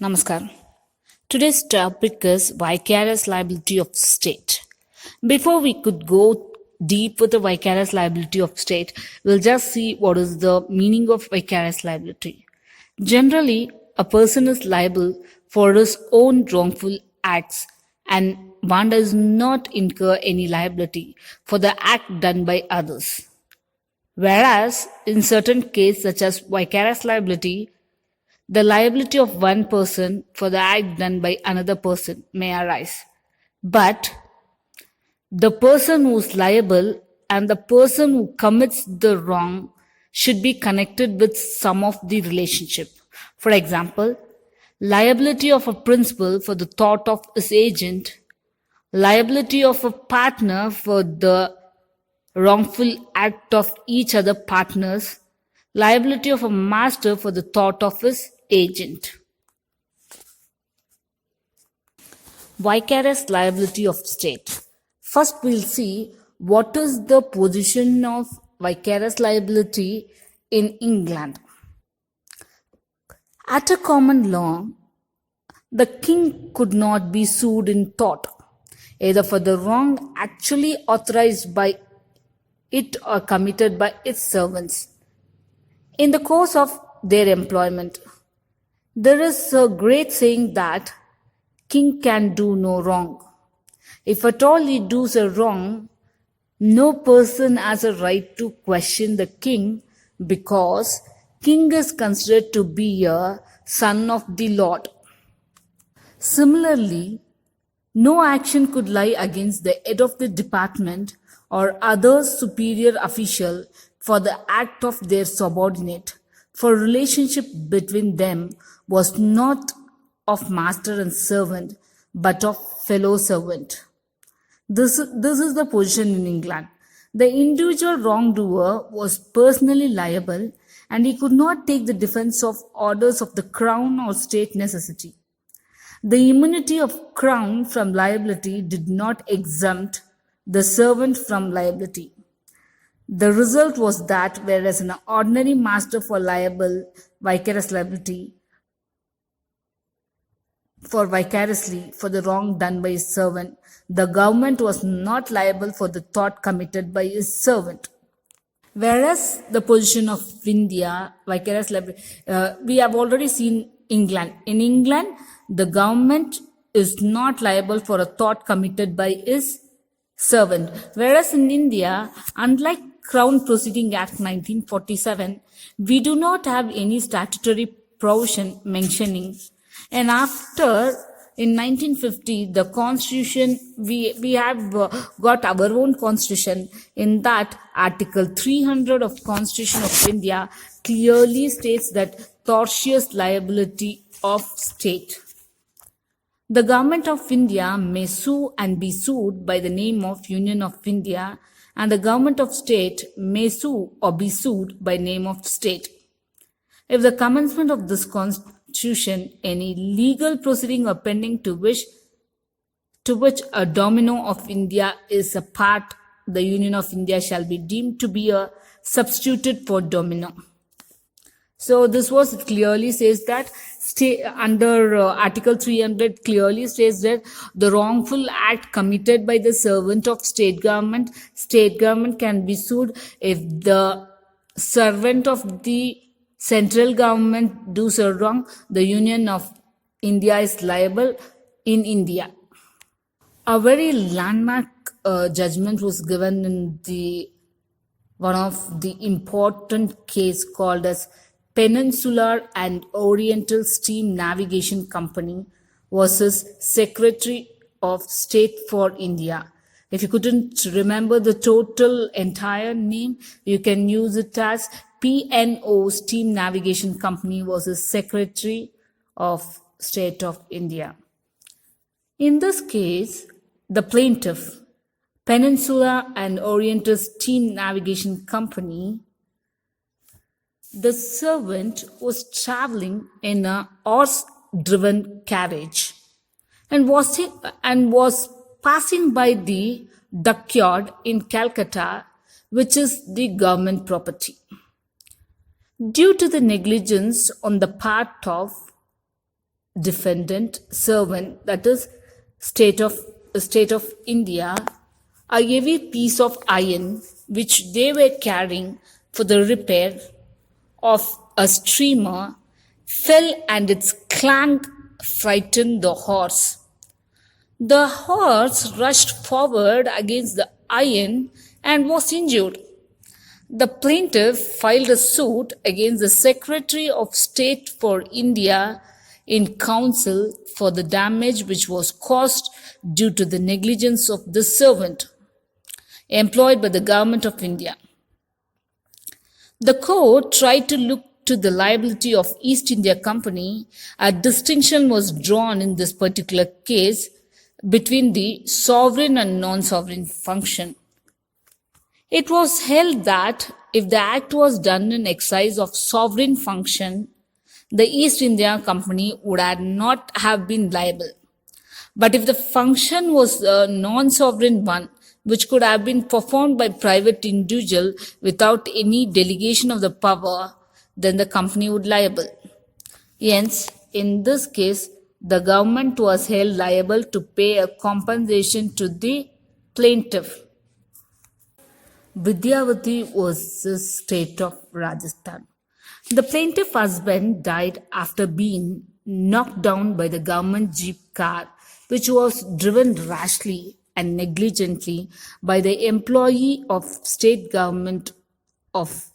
Namaskar. Today's topic is vicarious liability of state. Before we could go deep with the vicarious liability of state, we'll just see what is the meaning of vicarious liability. Generally, a person is liable for his own wrongful acts and one does not incur any liability for the act done by others. Whereas, in certain cases such as vicarious liability, the liability of one person for the act done by another person may arise. But the person who's liable and the person who commits the wrong should be connected with some of the relationship. For example, liability of a principal for the thought of his agent, liability of a partner for the wrongful act of each other partners, liability of a master for the thought of his agent. Vicarious liability of state. First, we'll see what is the position of vicarious liability in England. At a common law, the king could not be sued in tort, either for the wrong actually authorized by it or committed by its servants in the course of their employment. There is a great saying that king can do no wrong. If at all he does a wrong, no person has a right to question the king because king is considered to be a son of the Lord. Similarly, no action could lie against the head of the department or other superior official for the act of their subordinate, for relationship between them was not of master and servant, but of fellow servant. This is the position in England. The individual wrongdoer was personally liable and he could not take the defense of orders of the crown or state necessity. The immunity of crown from liability did not exempt the servant from liability. The result was that whereas an ordinary master for vicarious liability for vicariously for the wrong done by his servant, the government was not liable for the thought committed by his servant. Whereas the position of India, vicarious liability, we have already seen England. In England, the government is not liable for a thought committed by his servant. Whereas in India, unlike Crown Proceeding Act 1947, we do not have any statutory provision mentioning. And after in 1950, the constitution, we have got our own constitution. In that, Article 300 of Constitution of India clearly states that tortious liability of state. The Government of India may sue and be sued by the name of Union of India, and the Government of State may sue or be sued by name of state. If the commencement of this constitution, any legal proceeding or pending to which a domino of India is a part, the Union of India shall be deemed to be a substituted for domino. So this was clearly says that under Article 300 clearly states that the wrongful act committed by the servant of state government can be sued if the servant of the central government does a wrong. The Union of India is liable in India. A very landmark judgment was given in the one of the important case called as Peninsular and Oriental Steam Navigation Company versus Secretary of State for India. If you couldn't remember the total entire name, you can use it as PNO Steam Navigation Company versus Secretary of State of India. In this case, the plaintiff, Peninsula and Oriental Steam Navigation Company, the servant was traveling in a horse-driven carriage and was passing by the dockyard in Calcutta, which is the government property. Due to the negligence on the part of defendant servant, that is state of India, a heavy piece of iron which they were carrying for the repair of a steamer fell, and its clank frightened the horse. The horse rushed forward against the iron and was injured. The plaintiff filed a suit against the Secretary of State for India in council for the damage which was caused due to the negligence of the servant employed by the Government of India. The court tried to look to the liability of East India Company. A distinction was drawn in this particular case between the sovereign and non-sovereign function. It was held that if the act was done in exercise of sovereign function, the East India Company would not have been liable. But if the function was a non-sovereign one, which could have been performed by private individual without any delegation of the power, then the company would liable. Hence, in this case, the government was held liable to pay a compensation to the plaintiff. Vidyavati was the state of Rajasthan. The plaintiff's husband died after being knocked down by the government jeep car, which was driven rashly and negligently by the employee of state government of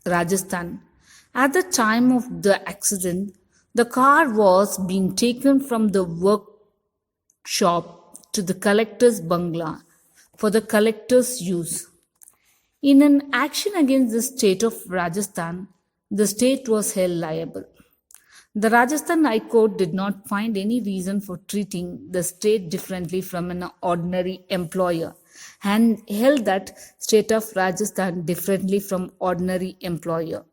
Rajasthan. At the time of the accident, the car was being taken from the workshop to the collector's bungalow for the collector's use. In an action against the state of Rajasthan, the state was held liable. The Rajasthan High Court did not find any reason for treating the state differently from an ordinary employer and held that state of Rajasthan differently from ordinary employer.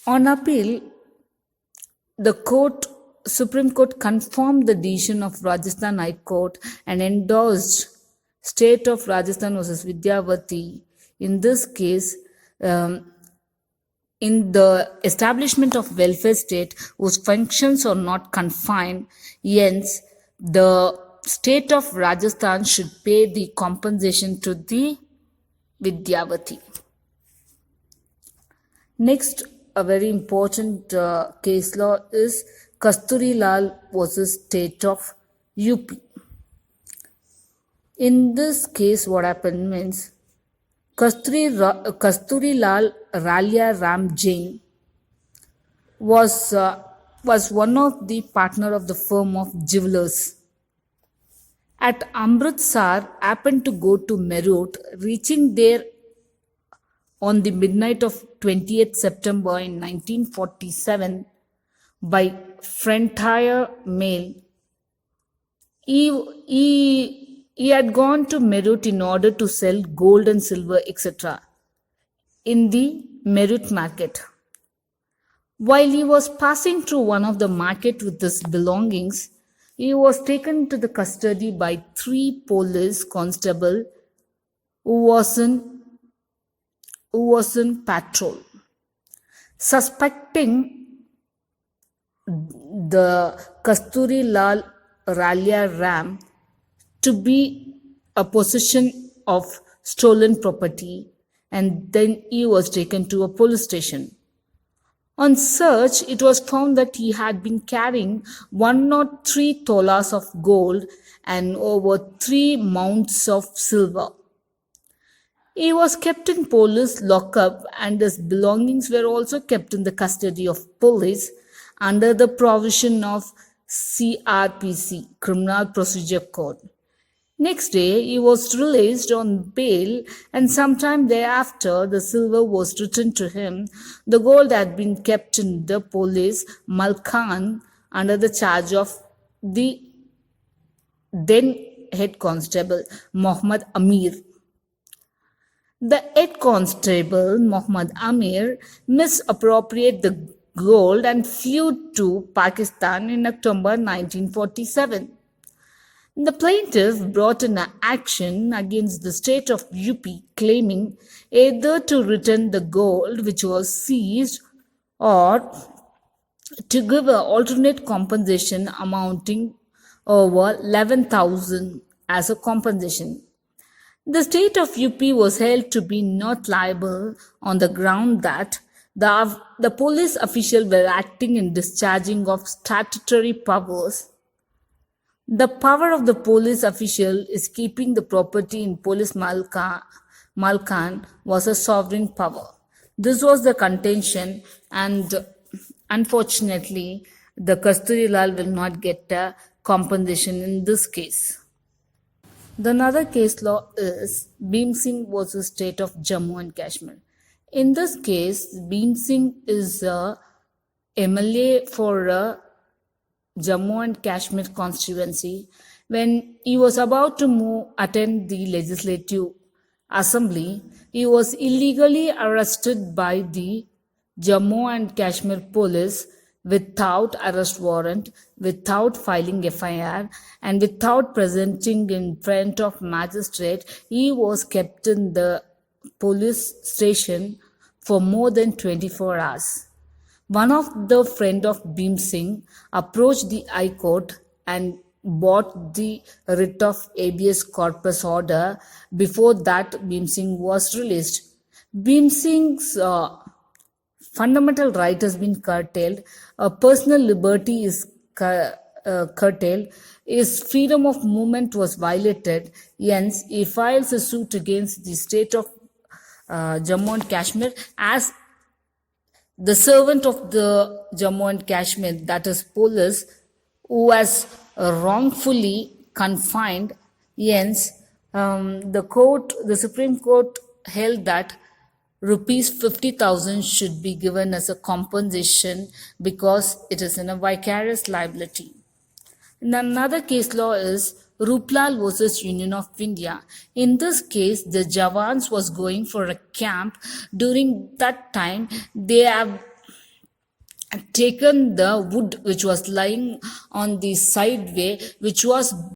On appeal, the Supreme Court confirmed the decision of Rajasthan High Court and endorsed State of Rajasthan versus Vidyavati. In this case, in the establishment of welfare state whose functions are not confined, hence the state of Rajasthan should pay the compensation to the Vidyavati. Next, a very important case law is Kasturi Lal versus State of UP. In this case, what happened means Kasturi Lal Ralia Ram Jain was one of the partner of the firm of jewelers. At Amritsar, happened to go to Meerut, reaching there on the midnight of 20th September in 1947 by Frontier Mail. He had gone to Meerut in order to sell gold and silver, etc. in the Meerut market. While he was passing through one of the market with his belongings, he was taken to the custody by 3 police constables who was in patrol. Suspecting the Kasturi Lal Ralia Ram to be a possession of stolen property, and then he was taken to a police station. On search, it was found that he had been carrying 103 tolas of gold and over 3 mounts of silver. He was kept in police lockup, and his belongings were also kept in the custody of police under the provision of CRPC, Criminal Procedure Code. Next day, he was released on bail, and sometime thereafter, the silver was returned to him. The gold had been kept in the police Malkhan under the charge of the then head constable Mohammad Amir. The head constable Mohammad Amir misappropriated the gold and flew to Pakistan in October 1947. The plaintiff brought an action against the state of UP claiming either to return the gold which was seized or to give an alternate compensation amounting over 11,000 as a compensation. The state of UP was held to be not liable on the ground that the police officials were acting in discharging of statutory powers. The power of the police official is keeping the property in police malkan was a sovereign power. This was the contention, and unfortunately, the Kasturilal will not get a compensation in this case. The another case law is Bhim Singh versus State of Jammu and Kashmir. In this case, Bhim Singh is a MLA for Jammu and Kashmir constituency. When he was about to attend the legislative assembly, he was illegally arrested by the Jammu and Kashmir police without arrest warrant, without filing FIR, and without presenting in front of magistrate. He was kept in the police station for more than 24 hours. One of the friend of Bhim Singh approached the High Court and bought the writ of habeas corpus order. Before that, Bhim Singh was released. Bhim Singh's fundamental right has been curtailed. Personal liberty is curtailed. His freedom of movement was violated. Hence, he files a suit against the state of Jammu and Kashmir as the servant of the Jammu and Kashmir, that is police, who was wrongfully confined. Hence, the Supreme Court held that rupees 50,000 should be given as a compensation because it is in a vicarious liability. And another case law is Ruplal versus Union of India. In this case, the Jawans was going for a camp. During that time, they have taken the wood which was lying on the sideway, which was